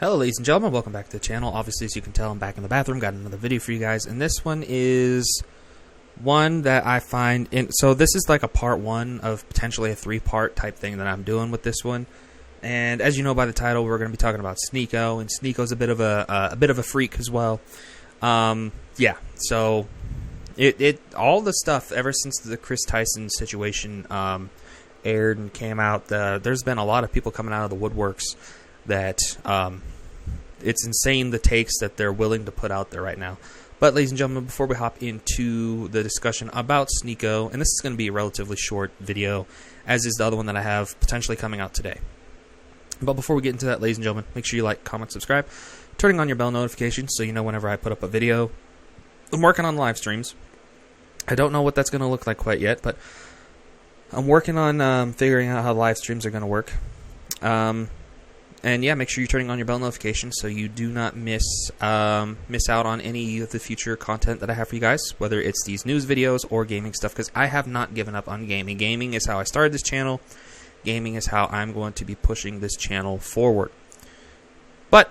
Hello ladies and gentlemen, welcome back to the channel. Obviously, as you can tell, I'm back in the bathroom, got another video for you guys, and this one is one that I find so this is like a part one of potentially a three-part type thing that I'm doing with this one. And as you know by the title, we're going to be talking about Sneako, and Sneako's a bit of a freak as well. Yeah, so all the stuff ever since the Chris Tyson situation aired and came out, there's been a lot of people coming out of the woodworks that it's insane the takes that they're willing to put out there right now. But ladies and gentlemen, before we hop into the discussion about Sneako, and this is going to be a relatively short video, as is the other one that I have potentially coming out today. But before we get into that, ladies and gentlemen, make sure you like, comment, subscribe, turning on your bell notifications so you know whenever I put up a video. I'm working on live streams. I don't know what that's going to look like quite yet, but I'm working on figuring out how live streams are going to work. And yeah, make sure you're turning on your bell notifications so you do not miss out on any of the future content that I have for you guys, whether it's these news videos or gaming stuff, because I have not given up on gaming. Gaming is how I started this channel. Gaming is how I'm going to be pushing this channel forward. But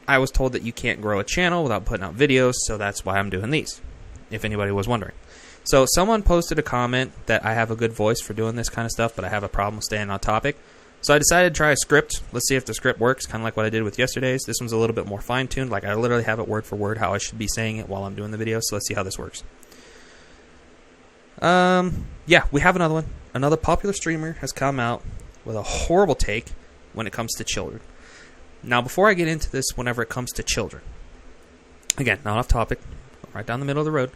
I was told that you can't grow a channel without putting out videos, so that's why I'm doing these, if anybody was wondering. So someone posted a comment that I have a good voice for doing this kind of stuff, but I have a problem staying on topic. So I decided to try a script. Let's see if the script works, kind of like what I did with yesterday's. This one's a little bit more fine-tuned. Like, I literally have it word for word how I should be saying it while I'm doing the video. So let's see how this works. Yeah, we have another one. Another popular streamer has come out with a horrible take when it comes to children. Now, before I get into this, whenever it comes to children, again, not off topic, right down the middle of the road,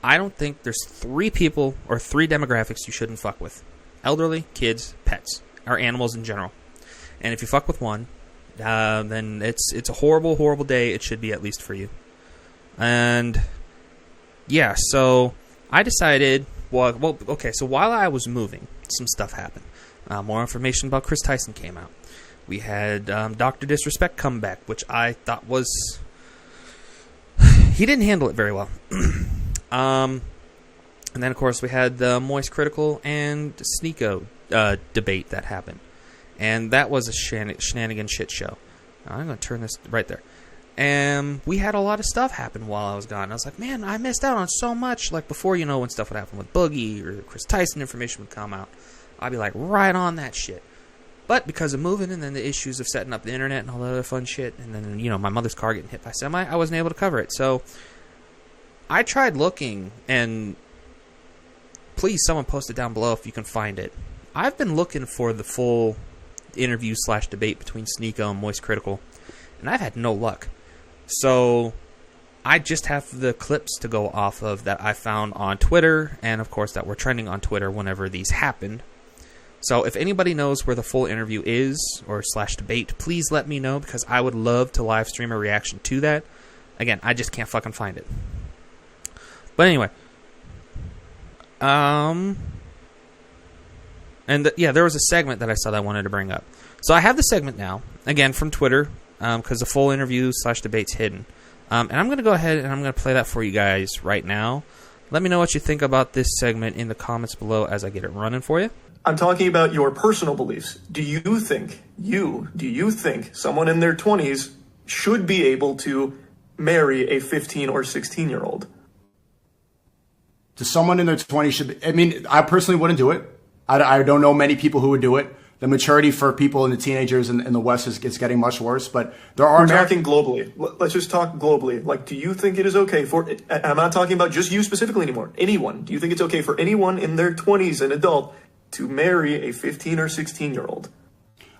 I don't think there's three people or three demographics you shouldn't fuck with. Elderly, kids, pets. Or animals in general. And if you fuck with one, then it's a horrible, horrible day. It should be, at least for you. And yeah, so I decided, well, okay, so while I was moving, some stuff happened. More information about Chris Tyson came out. We had Dr. Disrespect come back, which I thought was... he didn't handle it very well. And then, of course, we had the Moistcritical and Sneako debate that happened. And that was a shenanigan shit show. Now, I'm going to turn this right there. And we had a lot of stuff happen while I was gone. I was like, man, I missed out on so much. Like before, you know, when stuff would happen with Boogie or Chris Tyson information would come out, I'd be like, right on that shit. But because of moving and then the issues of setting up the internet and all that other fun shit, and then, you know, my mother's car getting hit by semi, I wasn't able to cover it. So I tried looking, and please, someone post it down below if you can find it. I've been looking for the full interview/debate between Sneako and Moistcritical, and I've had no luck. So I just have the clips to go off of that I found on Twitter, and of course that were trending on Twitter whenever these happened. So if anybody knows where the full interview is, or /debate, please let me know, because I would love to live stream a reaction to that. Again, I just can't fucking find it. But anyway. Yeah, there was a segment that I saw that I wanted to bring up. So I have the segment now, again, from Twitter, because the full interview/debate's hidden. And I'm going to go ahead and I'm going to play that for you guys right now. Let me know what you think about this segment in the comments below as I get it running for you. I'm talking about your personal beliefs. Do you think someone in their 20s should be able to marry a 15 or 16-year-old? To someone in their 20s should be, I mean, I personally wouldn't do it. I don't know many people who would do it. The maturity for people in the teenagers in the West is getting much worse, but there are... We're talking globally. Let's just talk globally. Like, do you think it is okay for... And I'm not talking about just you specifically anymore. Anyone. Do you think it's okay for anyone in their 20s, an adult, to marry a 15 or 16-year-old?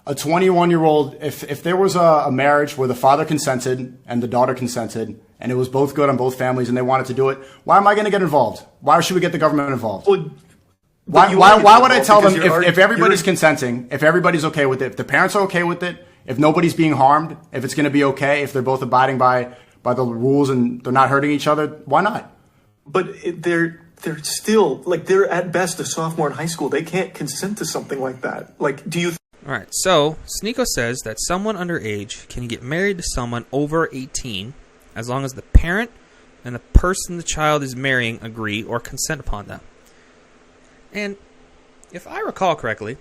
A 21-year-old, if there was a marriage where the father consented and the daughter consented, and it was both good on both families and they wanted to do it, why am I going to get involved? Why should we get the government involved? Well, why would I tell them if everybody's consenting, if everybody's okay with it, if the parents are okay with it, if nobody's being harmed, if it's going to be okay, if they're both abiding by the rules and they're not hurting each other, why not? But they're still, like, they're at best a sophomore in high school. They can't consent to something like that. Like, do you... All right, so Sneako says that someone underage can get married to someone over 18 as long as the parent and the person the child is marrying agree or consent upon them. And if I recall correctly,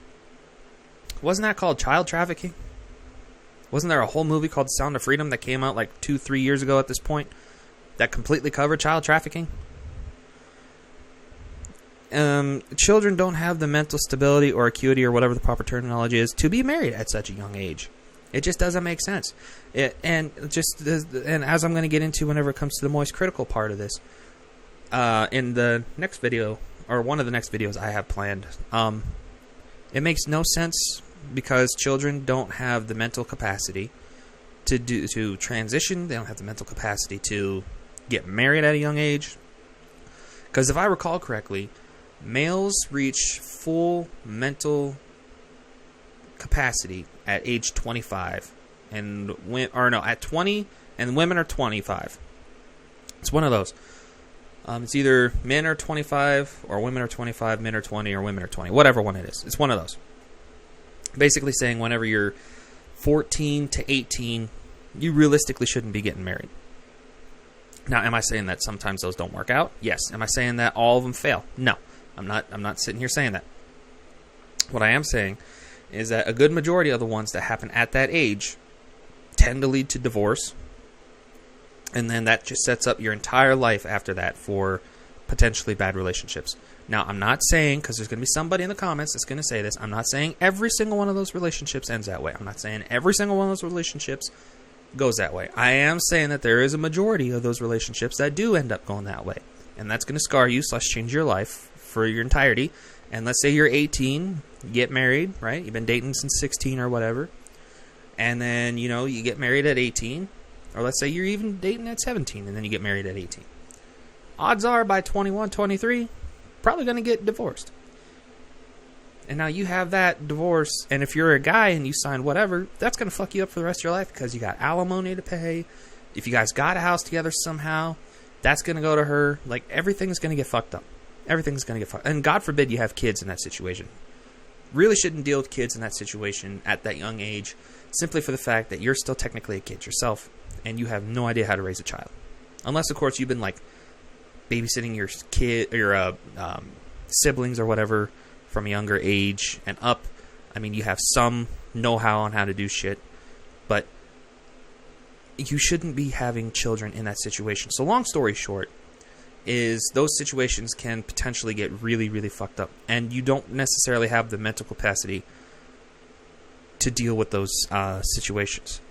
wasn't that called child trafficking? Wasn't there a whole movie called Sound of Freedom that came out like 2-3 years ago at this point that completely covered child trafficking? Children don't have the mental stability or acuity or whatever the proper terminology is to be married at such a young age. It just doesn't make sense. And as I'm going to get into whenever it comes to the moist critical part of this, in the next video, or one of the next videos I have planned, it makes no sense because children don't have the mental capacity to transition. They don't have the mental capacity to get married at a young age. Because if I recall correctly, males reach full mental capacity at age 25, at 20, and women are 25. It's one of those. It's either men are 25 or women are 25, men are 20 or women are 20, whatever one it is. It's one of those. Basically saying whenever you're 14 to 18, you realistically shouldn't be getting married. Now, am I saying that sometimes those don't work out? Yes. Am I saying that all of them fail? No. I'm not sitting here saying that. What I am saying is that a good majority of the ones that happen at that age tend to lead to divorce, and then that just sets up your entire life after that for potentially bad relationships. Now, I'm not saying, because there's going to be somebody in the comments that's going to say this, I'm not saying every single one of those relationships ends that way. I'm not saying every single one of those relationships goes that way. I am saying that there is a majority of those relationships that do end up going that way, and that's going to scar you / change your life for your entirety. And let's say you're 18, you get married, right? You've been dating since 16 or whatever, and then, you get married at 18, or let's say you're even dating at 17, and then you get married at 18. Odds are by 21, 23, probably going to get divorced. And now you have that divorce, and if you're a guy and you sign whatever, that's going to fuck you up for the rest of your life because you got alimony to pay. If you guys got a house together somehow, that's going to go to her. Like, everything's going to get fucked up. Everything's going to get fucked. And God forbid you have kids in that situation. Really shouldn't deal with kids in that situation at that young age, simply for the fact that you're still technically a kid yourself, and you have no idea how to raise a child. Unless, of course, you've been, like, babysitting your kid, or your siblings or whatever from a younger age and up. I mean, you have some know-how on how to do shit, but you shouldn't be having children in that situation. So long story short is those situations can potentially get really, really fucked up, and you don't necessarily have the mental capacity to deal with those situations.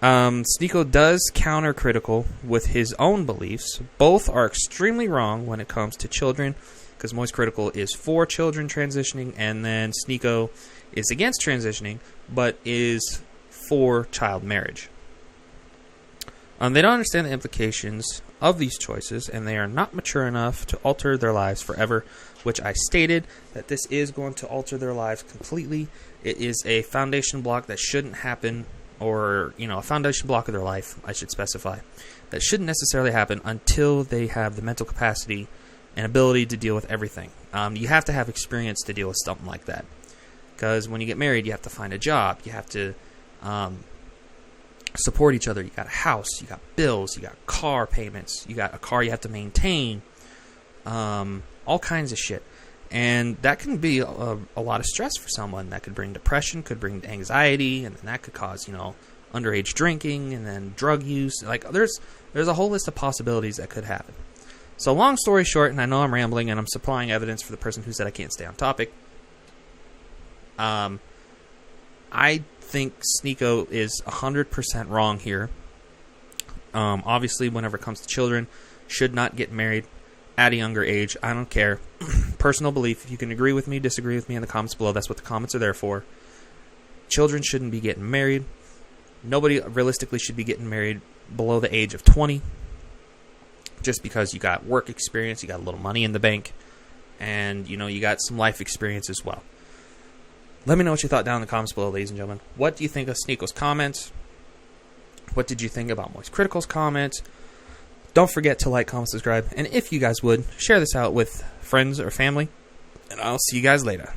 Sneako does counter critical with his own beliefs. Both are extremely wrong when it comes to children, because Moist Critical is for children transitioning, and then Sneako is against transitioning, but is for child marriage. They don't understand the implications of these choices, and they are not mature enough to alter their lives forever, which I stated that this is going to alter their lives completely. It is a foundation block that shouldn't happen, or, a foundation block of their life, I should specify, that shouldn't necessarily happen until they have the mental capacity and ability to deal with everything. You have to have experience to deal with something like that. Because when you get married, you have to find a job. You have to support each other. You got a house. You got bills. You got car payments. You got a car you have to maintain. All kinds of shit. And that can be a lot of stress for someone. That could bring depression, could bring anxiety, and then that could cause, underage drinking and then drug use. Like, there's a whole list of possibilities that could happen. So long story short, and I know I'm rambling and I'm supplying evidence for the person who said I can't stay on topic, I think Sneako is 100% wrong here. Obviously, whenever it comes to children, should not get married at a younger age. I don't care. Personal belief. If you can agree with me, disagree with me in the comments below, that's what the comments are there for. Children shouldn't be getting married. Nobody realistically should be getting married below the age of 20. Just because you got work experience, you got a little money in the bank, and, you got some life experience as well. Let me know what you thought down in the comments below, ladies and gentlemen. What do you think of Sneako's comments? What did you think about Moist Critical's comments? Don't forget to like, comment, subscribe, and if you guys would, share this out with friends or family, and I'll see you guys later.